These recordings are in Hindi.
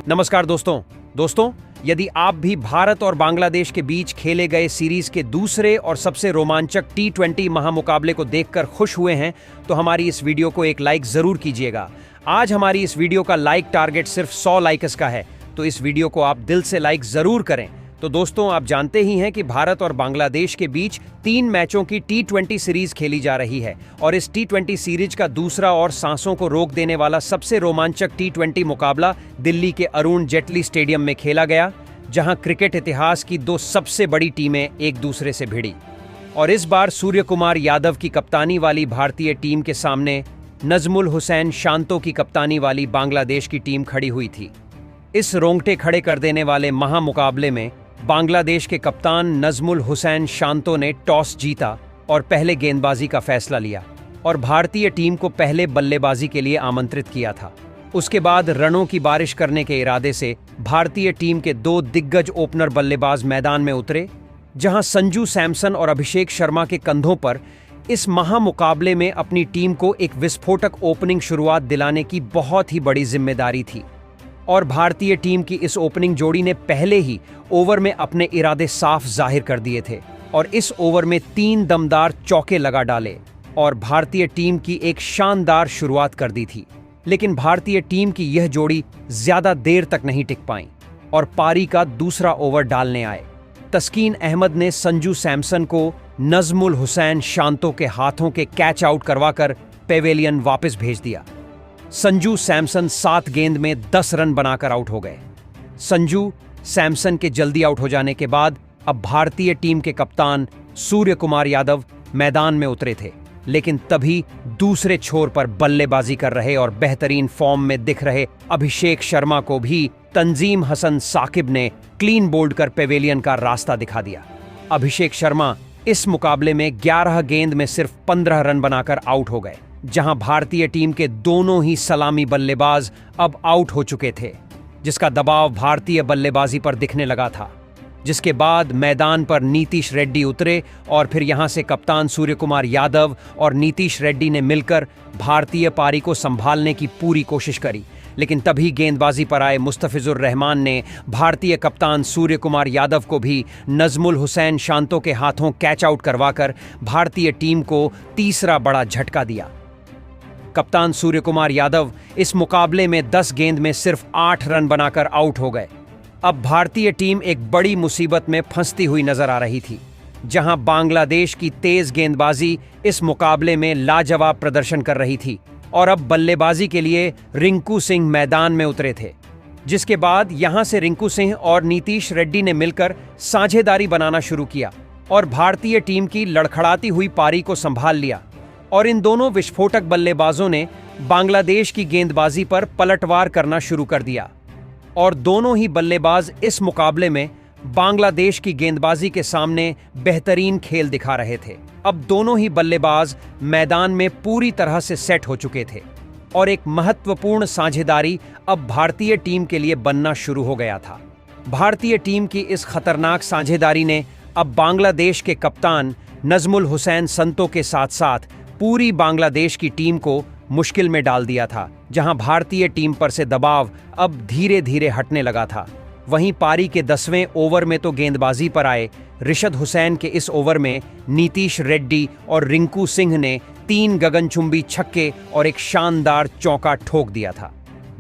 नमस्कार दोस्तों, यदि आप भी भारत और बांग्लादेश के बीच खेले गए सीरीज के दूसरे और सबसे रोमांचक T20 महामुकाबले को देखकर खुश हुए हैं तो हमारी इस वीडियो को एक लाइक जरूर कीजिएगा। आज हमारी इस वीडियो का लाइक टारगेट सिर्फ 100 लाइक्स का है, तो इस वीडियो को आप दिल से लाइक जरूर करें। तो दोस्तों, आप जानते ही हैं कि भारत और बांग्लादेश के बीच 3 मैचों की T20 सीरीज खेली जा रही है और इस T20 सीरीज का दूसरा और सांसों को रोक देने वाला सबसे रोमांचक T20 मुकाबला दिल्ली के अरुण जेटली स्टेडियम में खेला गया, जहां क्रिकेट इतिहास की 2 सबसे बड़ी टीमें एक दूसरे से भिड़ी। और इस बार सूर्य कुमार यादव की कप्तानी वाली भारतीय टीम के सामने नजमुल हुसैन शांतो की कप्तानी वाली बांग्लादेश की टीम खड़ी हुई थी। इस रोंगटे खड़े कर देने वाले महामुकाबले में बांग्लादेश के कप्तान नजमुल हुसैन शांतो ने टॉस जीता और पहले गेंदबाजी का फैसला लिया और भारतीय टीम को पहले बल्लेबाजी के लिए आमंत्रित किया था। उसके बाद रनों की बारिश करने के इरादे से भारतीय टीम के 2 दिग्गज ओपनर बल्लेबाज मैदान में उतरे, जहां संजू सैमसन और अभिषेक शर्मा के कंधों पर इस महामुकाबले में अपनी टीम को एक विस्फोटक ओपनिंग शुरुआत दिलाने की बहुत ही बड़ी जिम्मेदारी थी। और भारतीय टीम की इस ओपनिंग जोड़ी ने पहले ही ओवर में अपने इरादे साफ जाहिर कर दिए थे और इस ओवर में 3 दमदार चौके लगा डाले और भारतीय टीम की एक शानदार शुरुआत कर दी थी। लेकिन भारतीय टीम की यह जोड़ी ज्यादा देर तक नहीं टिक पाई और पारी का दूसरा ओवर डालने आए। तस्कीन अहमद ने संजू सैमसन को नजमुल हुसैन शांतो के हाथों के कैच आउट करवाकर पेवेलियन वापस भेज दिया। संजू सैमसन 7 गेंद में 10 रन बनाकर आउट हो गए। संजू सैमसन के जल्दी आउट हो जाने के बाद अब भारतीय टीम के कप्तान सूर्य कुमार यादव मैदान में उतरे थे, लेकिन तभी दूसरे छोर पर बल्लेबाजी कर रहे और बेहतरीन फॉर्म में दिख रहे अभिषेक शर्मा को भी तंजीम हसन साकिब ने क्लीन बोल्ड कर पेवेलियन का रास्ता दिखा दिया। अभिषेक शर्मा इस मुकाबले में 11 गेंद में सिर्फ 15 रन बनाकर आउट हो गए, जहां भारतीय टीम के दोनों ही सलामी बल्लेबाज अब आउट हो चुके थे, जिसका दबाव भारतीय बल्लेबाजी पर दिखने लगा था। जिसके बाद मैदान पर नीतीश रेड्डी उतरे और फिर यहां से कप्तान सूर्य कुमार यादव और नीतीश रेड्डी ने मिलकर भारतीय पारी को संभालने की पूरी कोशिश करी। लेकिन तभी गेंदबाजी पर आए मुस्तफिजुर रहमान ने भारतीय कप्तान सूर्य कुमार यादव को भी नजमुल हुसैन शांतो के हाथों कैच आउट करवाकर भारतीय टीम को तीसरा बड़ा झटका दिया। कप्तान सूर्य कुमार यादव इस मुकाबले में 10 गेंद में सिर्फ 8 रन बनाकर आउट हो गए। अब भारतीय टीम एक बड़ी मुसीबत में फंसती हुई नजर आ रही थी, जहां बांग्लादेश की तेज गेंदबाजी इस मुकाबले में लाजवाब प्रदर्शन कर रही थी और अब बल्लेबाजी के लिए रिंकू सिंह मैदान में उतरे थे। जिसके बाद यहां से रिंकू सिंह और नीतीश रेड्डी ने मिलकर साझेदारी बनाना शुरू किया और भारतीय टीम की लड़खड़ाती हुई पारी को संभाल लिया। और इन दोनों विस्फोटक बल्लेबाजों ने बांग्लादेश की गेंदबाजी पर पलटवार करना शुरू कर दिया और दोनों ही बल्लेबाज इस मुकाबले में बांग्लादेश की गेंदबाजी के सामने बेहतरीन खेल दिखा रहे थे। अब दोनों ही बल्लेबाज मैदान में पूरी तरह से सेट हो चुके थे और एक महत्वपूर्ण साझेदारी अब भारतीय टीम के लिए बनना शुरू हो गया था। भारतीय टीम की इस खतरनाक साझेदारी ने अब बांग्लादेश के कप्तान नजमुल हुसैन शांतो के साथ साथ पूरी बांग्लादेश की टीम को मुश्किल में डाल दिया था, जहां भारतीय टीम पर से दबाव अब धीरे धीरे हटने लगा था। वहीं पारी के 10वें ओवर में तो गेंदबाजी पर आए रिशद हुसैन के इस ओवर में नीतीश रेड्डी और रिंकू सिंह ने 3 गगनचुंबी छक्के और एक शानदार चौका ठोक दिया था।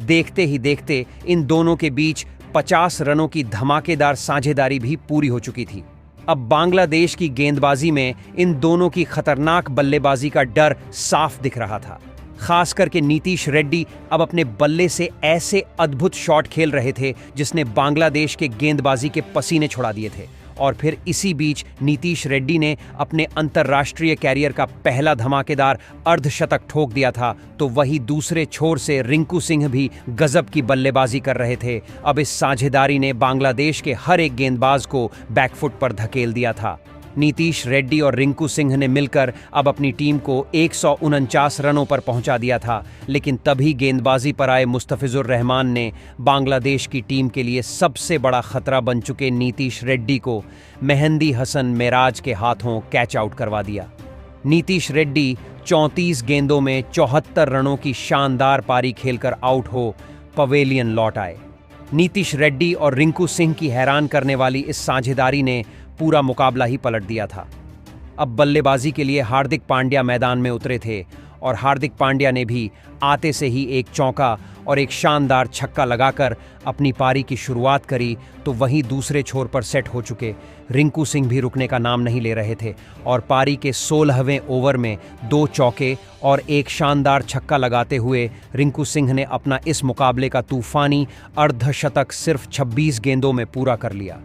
देखते ही देखते इन दोनों के बीच 50 रनों की धमाकेदार साझेदारी भी पूरी हो चुकी थी। अब बांग्लादेश की गेंदबाजी में इन दोनों की खतरनाक बल्लेबाजी का डर साफ दिख रहा था। खास करके नीतीश रेड्डी अब अपने बल्ले से ऐसे अद्भुत शॉट खेल रहे थे जिसने बांग्लादेश के गेंदबाजी के पसीने छुड़ा दिए थे। और फिर इसी बीच नीतीश रेड्डी ने अपने अंतर्राष्ट्रीय कैरियर का पहला धमाकेदार अर्धशतक ठोक दिया था, तो वही दूसरे छोर से रिंकू सिंह भी गजब की बल्लेबाजी कर रहे थे। अब इस साझेदारी ने बांग्लादेश के हर एक गेंदबाज को बैकफुट पर धकेल दिया था। नीतीश रेड्डी और रिंकू सिंह ने मिलकर अब अपनी टीम को 149 रनों पर पहुंचा दिया था, लेकिन तभी गेंदबाजी पर आए मुस्तफिजुर रहमान ने बांग्लादेश की टीम के लिए सबसे बड़ा खतरा बन चुके नीतीश रेड्डी को मेहंदी हसन मेराज के हाथों कैच आउट करवा दिया। नीतीश रेड्डी 34 गेंदों में 74 रनों की शानदार पारी खेलकर आउट हो पवेलियन लौट आए। नीतीश रेड्डी और रिंकू सिंह की हैरान करने वाली इस साझेदारी ने पूरा मुकाबला ही पलट दिया था। अब बल्लेबाजी के लिए हार्दिक पांड्या मैदान में उतरे थे और हार्दिक पांड्या ने भी आते से ही एक चौका और एक शानदार छक्का लगाकर अपनी पारी की शुरुआत करी, तो वहीं दूसरे छोर पर सेट हो चुके रिंकू सिंह भी रुकने का नाम नहीं ले रहे थे और पारी के 16वें ओवर में 2 चौके और एक शानदार छक्का लगाते हुए रिंकू सिंह ने अपना इस मुकाबले का तूफानी अर्धशतक सिर्फ 26 गेंदों में पूरा कर लिया।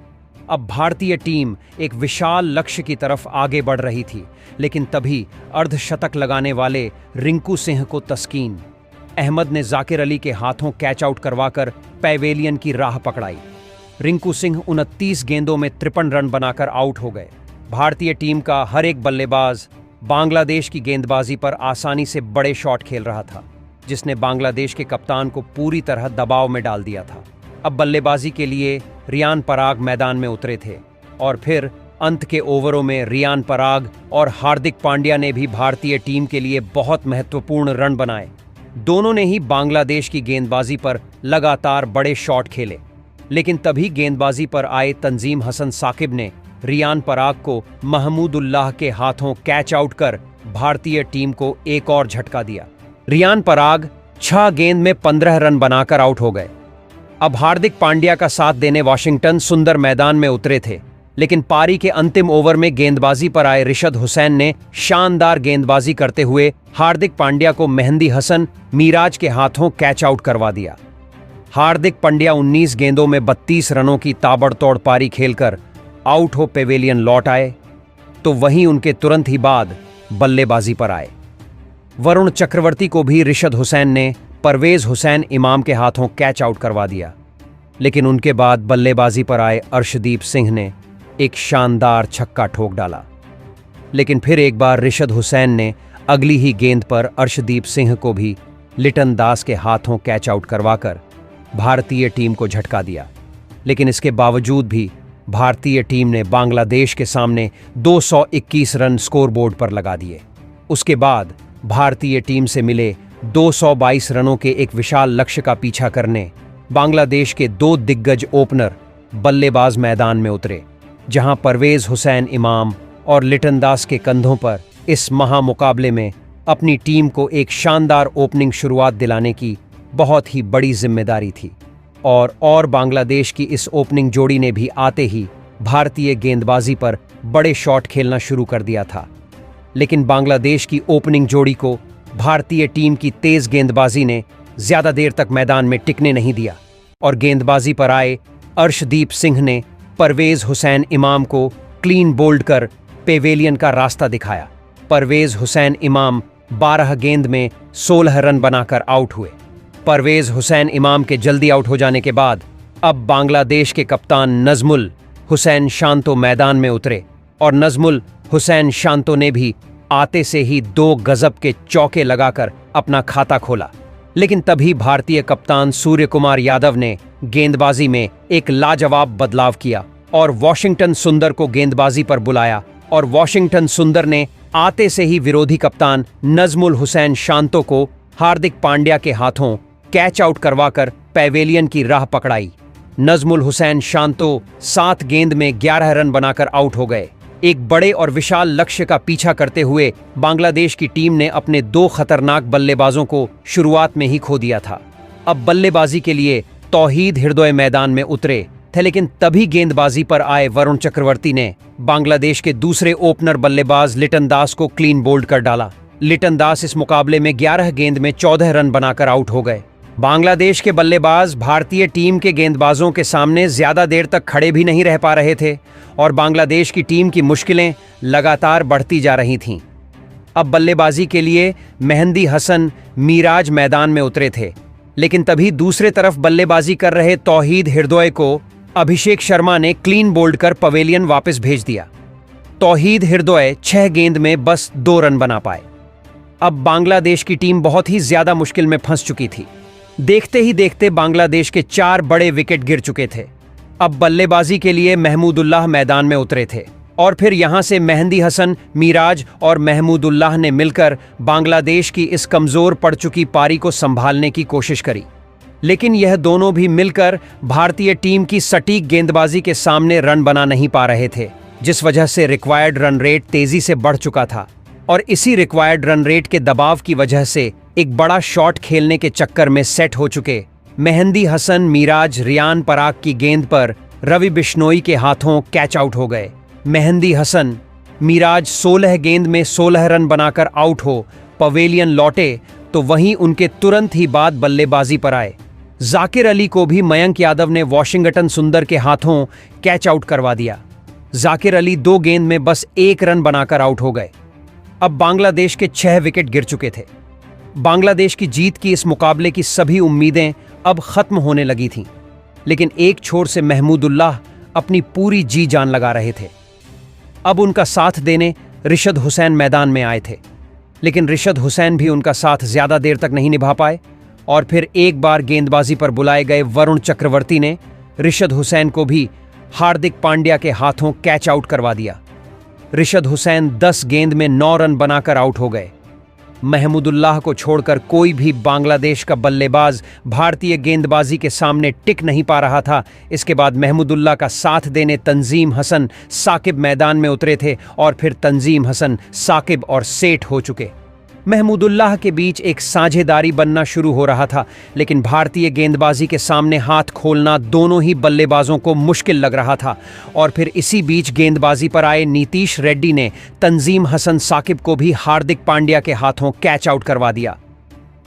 अब भारतीय टीम एक विशाल लक्ष्य की तरफ आगे बढ़ रही थी, लेकिन तभी अर्धशतक लगाने वाले रिंकू सिंह को तस्कीन अहमद ने जाकिर अली के हाथों कैच आउट करवाकर पैवेलियन की राह पकड़ाई। रिंकू सिंह 29 गेंदों में 53 रन बनाकर आउट हो गए। भारतीय टीम का हर एक बल्लेबाज बांग्लादेश की गेंदबाजी पर आसानी से बड़े शॉट खेल रहा था, जिसने बांग्लादेश के कप्तान को पूरी तरह दबाव में डाल दिया था। अब बल्लेबाजी के लिए रियान पराग मैदान में उतरे थे और फिर अंत के ओवरों में रियान पराग और हार्दिक पांड्या ने भी भारतीय टीम के लिए बहुत महत्वपूर्ण रन बनाए। दोनों ने ही बांग्लादेश की गेंदबाजी पर लगातार बड़े शॉट खेले, लेकिन तभी गेंदबाजी पर आए तंजीम हसन साकिब ने रियान पराग को महमूदुल्लाह के हाथों कैच आउट कर भारतीय टीम को एक और झटका दिया। रियान पराग 6 गेंद में 15 रन बनाकर आउट हो गए। अब हार्दिक पांड्या का साथ देने वाशिंगटन सुंदर मैदान में उतरे थे, लेकिन पारी के अंतिम ओवर में गेंदबाजी पर आए रिशद हुसैन ने शानदार गेंदबाजी करते हुए हार्दिक पांड्या को मेहंदी हसन मिराज के हाथों कैच आउट करवा दिया। हार्दिक पांड्या 19 गेंदों में 32 रनों की ताबड़तोड़ पारी खेलकर आउट हो पेवेलियन लौट आए, तो वहीं उनके तुरंत ही बाद बल्लेबाजी पर आए। वरुण चक्रवर्ती को भी रिशद हुसैन ने परवेज हुसैन इमाम के हाथों कैच आउट करवा दिया, लेकिन उनके बाद बल्लेबाजी पर आए अर्शदीप सिंह ने एक शानदार छक्का ठोक डाला। लेकिन फिर एक बार रिशद हुसैन ने अगली ही गेंद पर अर्शदीप सिंह को भी लिटन दास के हाथों कैच आउट करवाकर भारतीय टीम को झटका दिया। लेकिन इसके बावजूद भी भारतीय टीम ने बांग्लादेश के सामने 221 रन स्कोरबोर्ड पर लगा दिए। उसके बाद भारतीय टीम से मिले 222 रनों के एक विशाल लक्ष्य का पीछा करने बांग्लादेश के 2 दिग्गज ओपनर बल्लेबाज मैदान में उतरे, जहां परवेज हुसैन इमाम और लिटन दास के कंधों पर इस महामुकाबले में अपनी टीम को एक शानदार ओपनिंग शुरुआत दिलाने की बहुत ही बड़ी जिम्मेदारी थी। और बांग्लादेश की इस ओपनिंग जोड़ी ने भी आते ही भारतीय गेंदबाजी पर बड़े शॉट खेलना शुरू कर दिया था। लेकिन बांग्लादेश की ओपनिंग जोड़ी को भारतीय टीम की तेज गेंदबाजी ने ज्यादा देर तक मैदान में टिकने नहीं दिया और गेंदबाजी पर आए अर्शदीप सिंह ने परवेज हुसैन इमाम को क्लीन बोल्ड कर पेवेलियन का रास्ता दिखाया। परवेज हुसैन इमाम 12 गेंद में 16 रन बनाकर आउट हुए। परवेज हुसैन इमाम के जल्दी आउट हो जाने के बाद अब बांग्लादेश के कप्तान नजमुल हुसैन शांतो मैदान में उतरे और नजमुल हुसैन शांतो ने भी आते से ही 2 गजब के चौके लगाकर अपना खाता खोला। लेकिन तभी भारतीय कप्तान सूर्य कुमार यादव ने गेंदबाजी में एक लाजवाब बदलाव किया और वॉशिंगटन सुंदर को गेंदबाजी पर बुलाया और वॉशिंगटन सुंदर ने आते से ही विरोधी कप्तान नजमुल हुसैन शांतो को हार्दिक पांड्या के हाथों कैच आउट करवाकर पैवेलियन की राह पकड़ाई। नजमुल हुसैन शांतो 7 गेंद में 11 रन बनाकर आउट हो गए। एक बड़े और विशाल लक्ष्य का पीछा करते हुए बांग्लादेश की टीम ने अपने 2 खतरनाक बल्लेबाजों को शुरुआत में ही खो दिया था। अब बल्लेबाजी के लिए तौहीद हृदय मैदान में उतरे थे, लेकिन तभी गेंदबाजी पर आए वरुण चक्रवर्ती ने बांग्लादेश के दूसरे ओपनर बल्लेबाज लिटन दास को क्लीन बोल्ड कर डाला। लिटन दास इस मुकाबले में 11 गेंद में 14 रन बनाकर आउट हो गए। बांग्लादेश के बल्लेबाज भारतीय टीम के गेंदबाजों के सामने ज्यादा देर तक खड़े भी नहीं रह पा रहे थे और बांग्लादेश की टीम की मुश्किलें लगातार बढ़ती जा रही थीं। अब बल्लेबाजी के लिए मेहंदी हसन मिराज मैदान में उतरे थे, लेकिन तभी दूसरे तरफ बल्लेबाजी कर रहे तौहीद हृदय को अभिषेक शर्मा ने क्लीन बोल्ड कर पवेलियन वापस भेज दिया। तौहीद हृदय 6 गेंद में बस 2 रन बना पाए। अब बांग्लादेश की टीम बहुत ही ज्यादा मुश्किल में फंस चुकी थी। देखते ही देखते बांग्लादेश के 4 बड़े विकेट गिर चुके थे। अब बल्लेबाजी के लिए महमूदुल्लाह मैदान में उतरे थे और फिर यहां से मेहंदी हसन मिराज और महमूदुल्लाह ने मिलकर बांग्लादेश की इस कमजोर पड़ चुकी पारी को संभालने की कोशिश करी। लेकिन यह दोनों भी मिलकर भारतीय टीम की सटीक गेंदबाजी के सामने रन बना नहीं पा रहे थे, जिस वजह से रिक्वायर्ड रन रेट तेजी से बढ़ चुका था। और इसी रिक्वायर्ड रन रेट के दबाव की वजह से एक बड़ा शॉट खेलने के चक्कर में सेट हो चुके मेहंदी हसन, मिराज, रियान पराग की गेंद पर रवि बिश्नोई के हाथों कैच आउट हो गए। मेहंदी हसन, मिराज 16 गेंद में 16 रन बनाकर आउट हो पवेलियन लौटे तो वहीं उनके तुरंत ही बाद बल्लेबाजी पर आए। जाकिर अली को भी मयंक यादव ने वॉशिंगटन सुंदर के हाथों कैच आउट करवा दिया। जाकिर अली 2 गेंद में बस 1 रन बनाकर आउट हो गए। अब बांग्लादेश के 6 विकेट गिर चुके थे। बांग्लादेश की जीत की इस मुकाबले की सभी उम्मीदें अब खत्म होने लगी थीं, लेकिन एक छोर से महमूदुल्लाह अपनी पूरी जी जान लगा रहे थे। अब उनका साथ देने रिशद हुसैन मैदान में आए थे, लेकिन रिशद हुसैन भी उनका साथ ज्यादा देर तक नहीं निभा पाए और फिर एक बार गेंदबाजी पर बुलाए गए वरुण चक्रवर्ती ने रिशद हुसैन को भी हार्दिक पांड्या के हाथों कैच आउट करवा दिया। रिशद हुसैन 10 गेंद में 9 रन बनाकर आउट हो गए। महमूदुल्लाह को छोड़कर कोई भी बांग्लादेश का बल्लेबाज भारतीय गेंदबाजी के सामने टिक नहीं पा रहा था। इसके बाद महमूदुल्लाह का साथ देने तंजीम हसन, साकिब मैदान में उतरे थे और फिर तंजीम हसन, साकिब और सेठ हो चुके। महमूदुल्लाह के बीच एक साझेदारी बनना शुरू हो रहा था, लेकिन भारतीय गेंदबाजी के सामने हाथ खोलना दोनों ही बल्लेबाजों को मुश्किल लग रहा था। और फिर इसी बीच गेंदबाजी पर आए नीतीश रेड्डी ने तंजीम हसन, साकिब को भी हार्दिक पांड्या के हाथों कैच आउट करवा दिया।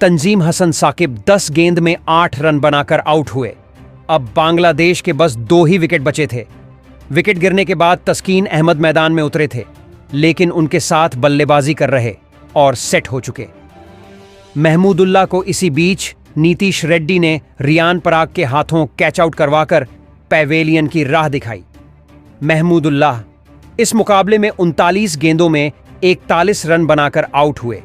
तंजीम हसन, साकिब 10 गेंद में 8 रन बनाकर आउट हुए। अब बांग्लादेश के बस 2 ही विकेट बचे थे। विकेट गिरने के बाद तस्कीन अहमद मैदान में उतरे थे, लेकिन उनके साथ बल्लेबाजी कर रहे और सेट हो चुके। महमूदुल्लाह को इसी बीच नीतीश रेड्डी ने रियान पराग के हाथों कैच आउट करवाकर पैवेलियन की राह दिखाई। महमूदुल्लाह इस मुकाबले में 39 गेंदों में 41 रन बनाकर आउट हुए।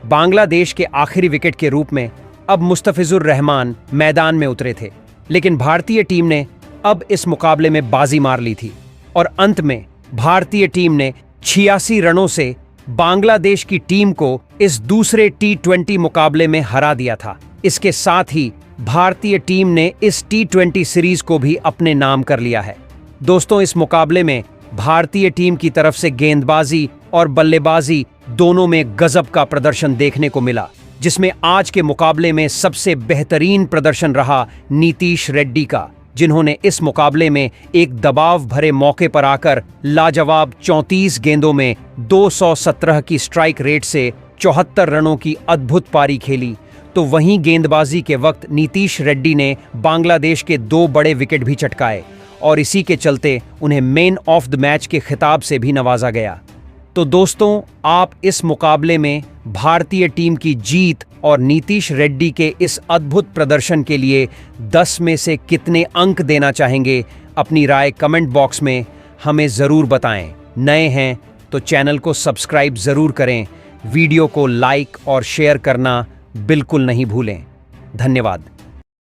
बांग्लादेश के आखिरी विकेट के रूप में अब मुस्तफिजुर रहमान मैदान में उतरे थे, लेकिन भारतीय टीम ने अब इस मुकाबले में बाजी मार ली थी और अंत में भारतीय टीम ने 86 रनों से बांग्लादेश की टीम को इस दूसरे T20 मुकाबले में हरा दिया था। इसके साथ ही भारतीय टीम ने इस T20 सीरीज को भी अपने नाम कर लिया है। दोस्तों, इस मुकाबले में भारतीय टीम की तरफ से गेंदबाजी और बल्लेबाजी दोनों में गजब का प्रदर्शन देखने को मिला, जिसमें आज के मुकाबले में सबसे बेहतरीन प्रदर्शन रहा नीतीश रेड्डी का, जिन्होंने इस मुकाबले में एक दबाव भरे मौके पर आकर लाजवाब 34 गेंदों में 217 की स्ट्राइक रेट से 74 रनों की अद्भुत पारी खेली। तो वहीं गेंदबाजी के वक्त नीतीश रेड्डी ने बांग्लादेश के 2 बड़े विकेट भी चटकाए और इसी के चलते उन्हें मैन ऑफ द मैच के खिताब से भी नवाजा गया। तो दोस्तों, आप इस मुकाबले में भारतीय टीम की जीत और नीतीश रेड्डी के इस अद्भुत प्रदर्शन के लिए 10 में से कितने अंक देना चाहेंगे? अपनी राय कमेंट बॉक्स में हमें ज़रूर बताएं। नए हैं तो चैनल को सब्सक्राइब ज़रूर करें। वीडियो को लाइक और शेयर करना बिल्कुल नहीं भूलें। धन्यवाद।